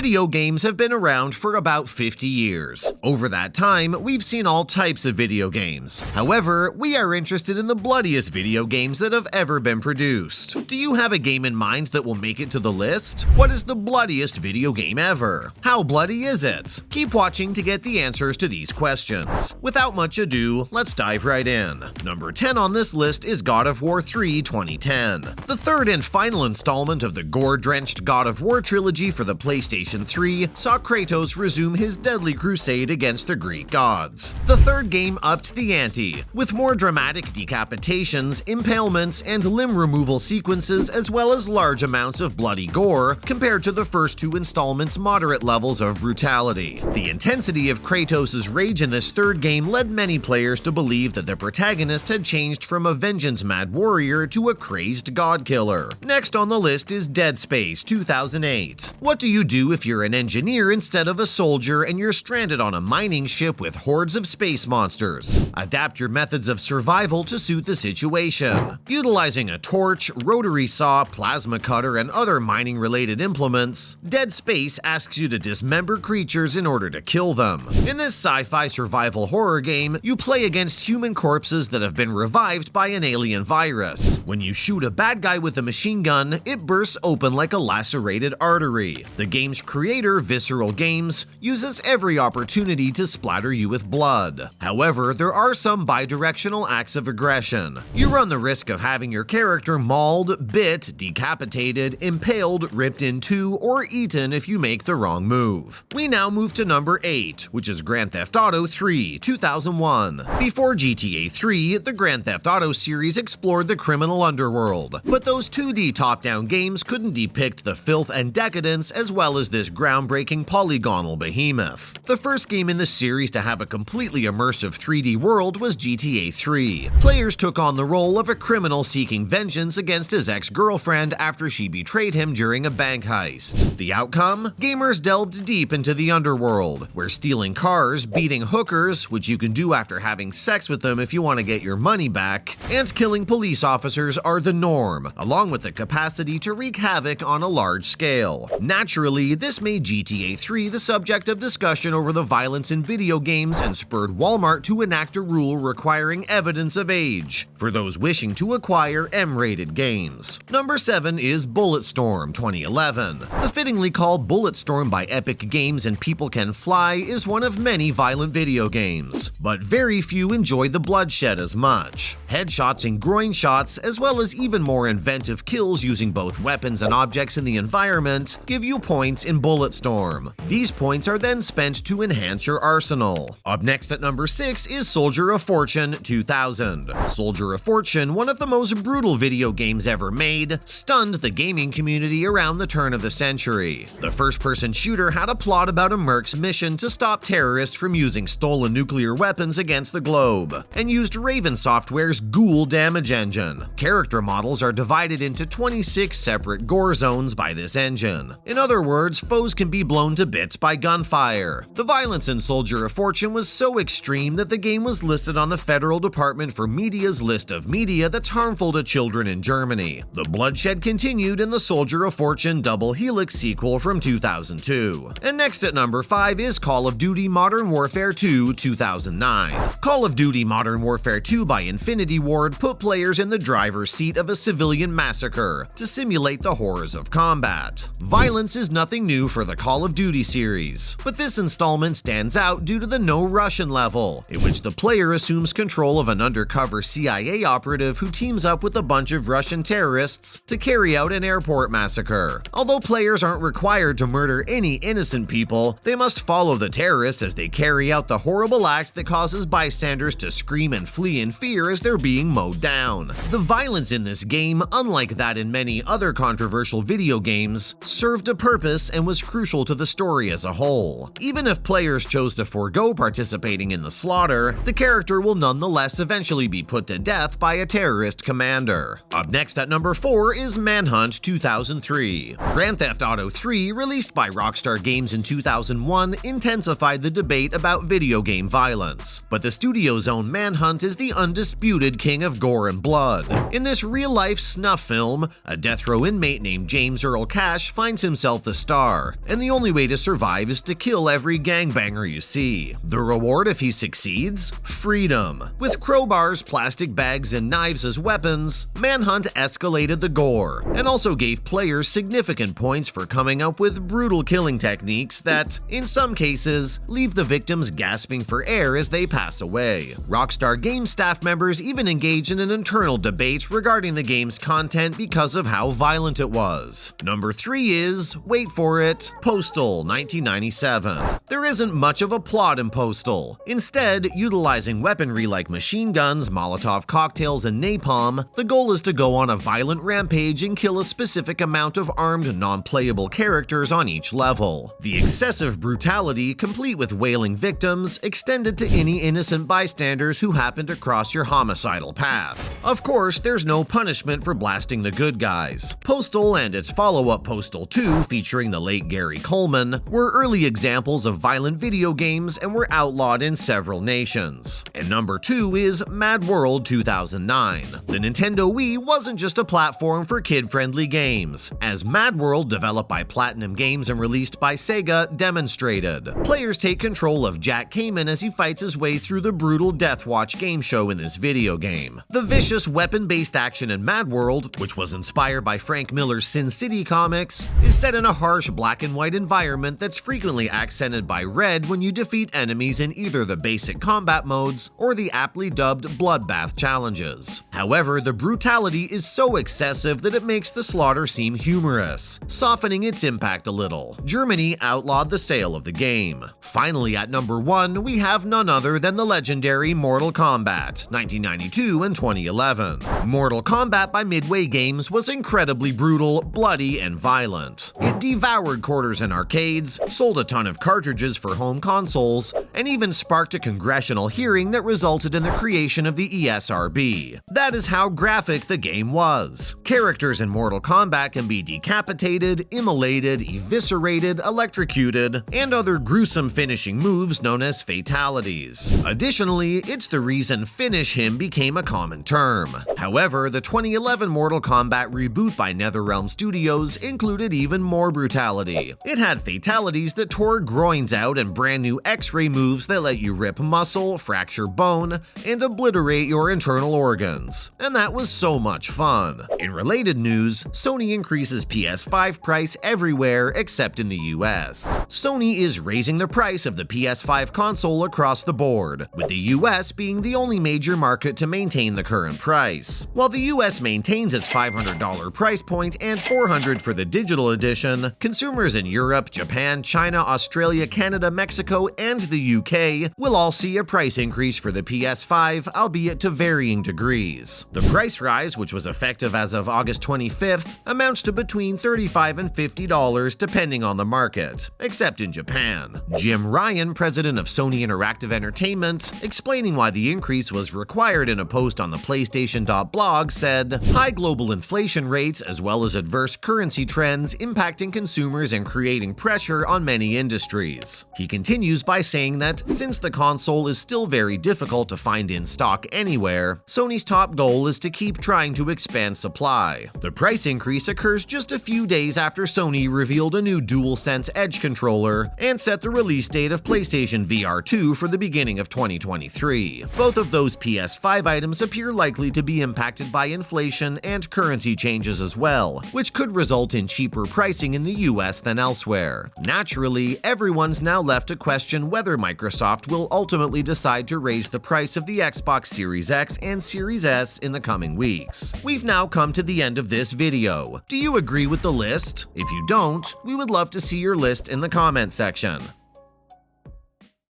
Video games have been around for about 50 years. Over that time, we've seen all types of video games. However, we are interested in the bloodiest video games that have ever been produced. Do you have a game in mind that will make it to the list? What is the bloodiest video game ever? How bloody is it? Keep watching to get the answers to these questions. Without much ado, let's dive right in. Number 10 on this list is God of War 3 2010. The third and final installment of the gore-drenched God of War trilogy for the PlayStation 3 saw Kratos resume his deadly crusade against the Greek gods. The third game upped the ante, with more dramatic decapitations, impalements, and limb removal sequences, as well as large amounts of bloody gore, compared to the first two installments' moderate levels of brutality. The intensity of Kratos' rage in this third game led many players to believe that the protagonist had changed from a vengeance-mad warrior to a crazed god killer. Next on the list is Dead Space 2008. What do you do if you're an engineer instead of a soldier and you're stranded on a mining ship with hordes of space monsters? Adapt your methods of survival to suit the situation. Utilizing a torch, rotary saw, plasma cutter, and other mining-related implements, Dead Space asks you to dismember creatures in order to kill them. In this sci-fi survival horror game, you play against human corpses that have been revived by an alien virus. When you shoot a bad guy with a machine gun, it bursts open like a lacerated artery. The game's creator, Visceral Games, uses every opportunity to splatter you with blood. However, there are some bidirectional acts of aggression. You run the risk of having your character mauled, bit, decapitated, impaled, ripped in two, or eaten if you make the wrong move. We now move to number 8, which is Grand Theft Auto 3 2001. Before GTA 3, the Grand Theft Auto series explored the criminal underworld, but those 2D top-down games couldn't depict the filth and decadence as well as this groundbreaking polygonal behemoth. The first game in the series to have a completely immersive 3D world was GTA 3. Players took on the role of a criminal seeking vengeance against his ex-girlfriend after she betrayed him during a bank heist. The outcome? Gamers delved deep into the underworld, where stealing cars, beating hookers, which you can do after having sex with them if you want to get your money back, and killing police officers are the norm, along with the capacity to wreak havoc on a large scale. Naturally, this made GTA 3 the subject of discussion over the violence in video games and spurred Walmart to enact a rule requiring evidence of age for those wishing to acquire M-rated games. Number 7 is Bulletstorm 2011. The fittingly called Bulletstorm by Epic Games and People Can Fly is one of many violent video games, but very few enjoy the bloodshed as much. Headshots and groin shots, as well as even more inventive kills using both weapons and objects in the environment, give you points in Bulletstorm. These points are then spent to enhance your arsenal. Up next at number 6 is Soldier of Fortune 2000. Soldier of Fortune, one of the most brutal video games ever made, stunned the gaming community around the turn of the century. The first-person shooter had a plot about a merc's mission to stop terrorists from using stolen nuclear weapons against the globe, and used Raven Software's Ghoul damage engine. Character models are divided into 26 separate gore zones by this engine. In other words, foes can be blown to bits by gunfire. The violence in Soldier of Fortune was so extreme that the game was listed on the Federal Department for Media's list of media that's harmful to children in Germany. The bloodshed continued in the Soldier of Fortune Double Helix sequel from 2002. And next at number 5 is Call of Duty Modern Warfare 2 2009. Call of Duty Modern Warfare 2 by Infinity Ward put players in the driver's seat of a civilian massacre to simulate the horrors of combat. Violence is nothing new for the Call of Duty series, but this installment stands out due to the No Russian level, in which the player assumes control of an undercover CIA operative who teams up with a bunch of Russian terrorists to carry out an airport massacre. Although players aren't required to murder any innocent people, they must follow the terrorists as they carry out the horrible act that causes bystanders to scream and flee in fear as they're being mowed down. The violence in this game, unlike that in many other controversial video games, served a purpose and was crucial to the story as a whole. Even if players chose to forego participating in the slaughter, the character will nonetheless eventually be put to death by a terrorist commander. Up next at number 4 is Manhunt 2003. Grand Theft Auto 3, released by Rockstar Games in 2001, intensified the debate about video game violence, but the studio's own Manhunt is the undisputed king of gore and blood. In this real-life snuff film, a death row inmate named James Earl Cash finds himself the star, crowbar, and the only way to survive is to kill every gangbanger you see. The reward if he succeeds? Freedom. With crowbars, plastic bags, and knives as weapons, Manhunt escalated the gore, and also gave players significant points for coming up with brutal killing techniques that, in some cases, leave the victims gasping for air as they pass away. Rockstar Games staff members even engaged in an internal debate regarding the game's content because of how violent it was. Number 3 is, wait for it, Postal 1997. There isn't much of a plot in Postal. Instead, utilizing weaponry like machine guns, Molotov cocktails, and napalm, the goal is to go on a violent rampage and kill a specific amount of armed, non-playable characters on each level. The excessive brutality, complete with wailing victims, extended to any innocent bystanders who happen to cross your homicidal path. Of course, there's no punishment for blasting the good guys. Postal and its follow-up Postal 2, featuring the late Gary Coleman, were early examples of violent video games and were outlawed in several nations. And number 2 is Mad World 2009. The Nintendo Wii wasn't just a platform for kid-friendly games, as Mad World, developed by Platinum Games and released by Sega, demonstrated. Players take control of Jack Kamen as he fights his way through the brutal Death Watch game show in this video game. The vicious weapon-based action in Mad World, which was inspired by Frank Miller's Sin City comics, is set in a harsh black and white environment that's frequently accented by red when you defeat enemies in either the basic combat modes or the aptly dubbed bloodbath challenges. However, the brutality is so excessive that it makes the slaughter seem humorous, softening its impact a little. Germany outlawed the sale of the game. Finally, at number 1, we have none other than the legendary Mortal Kombat, 1992 and 2011. Mortal Kombat by Midway Games was incredibly brutal, bloody, and violent. It devoured quarters in arcades, sold a ton of cartridges for home consoles, and even sparked a congressional hearing that resulted in the creation of the ESRB. That is how graphic the game was. Characters in Mortal Kombat can be decapitated, immolated, eviscerated, electrocuted, and other gruesome finishing moves known as fatalities. Additionally, it's the reason "finish him" became a common term. However, the 2011 Mortal Kombat reboot by NetherRealm Studios included even more brutality. It had fatalities that tore groins out and brand new X-ray moves that let you rip muscle, fracture bone, and obliterate your internal organs. And that was so much fun. In related news, Sony increases PS5 price everywhere except in the US. Sony is raising the price of the PS5 console across the board, with the US being the only major market to maintain the current price. While the US maintains its $500 price point and $400 for the digital edition, consumers in Europe, Japan, China, Australia, Canada, Mexico, and the UK will all see a price increase for the PS5, albeit to varying degrees. The price rise, which was effective as of August 25th, amounts to between $35 and $50 depending on the market, except in Japan. Jim Ryan, president of Sony Interactive Entertainment, explaining why the increase was required in a post on the PlayStation.blog, said, "High global inflation rates as well as adverse currency trends impacting consumers and creating pressure on many industries." He continues by saying that since the console is still very difficult to find in stock anywhere, Sony's top goal is to keep trying to expand supply. The price increase occurs just a few days after Sony revealed a new DualSense Edge controller and set the release date of PlayStation VR 2 for the beginning of 2023. Both of those PS5 items appear likely to be impacted by inflation and currency changes as well, which could result in cheaper pricing in the US than elsewhere. Naturally, everyone's now left to question whether Microsoft will ultimately decide to raise the price of the Xbox Series X and Series S in the coming weeks. We've now come to the end of this video. Do you agree with the list? If you don't, we would love to see your list in the comment section.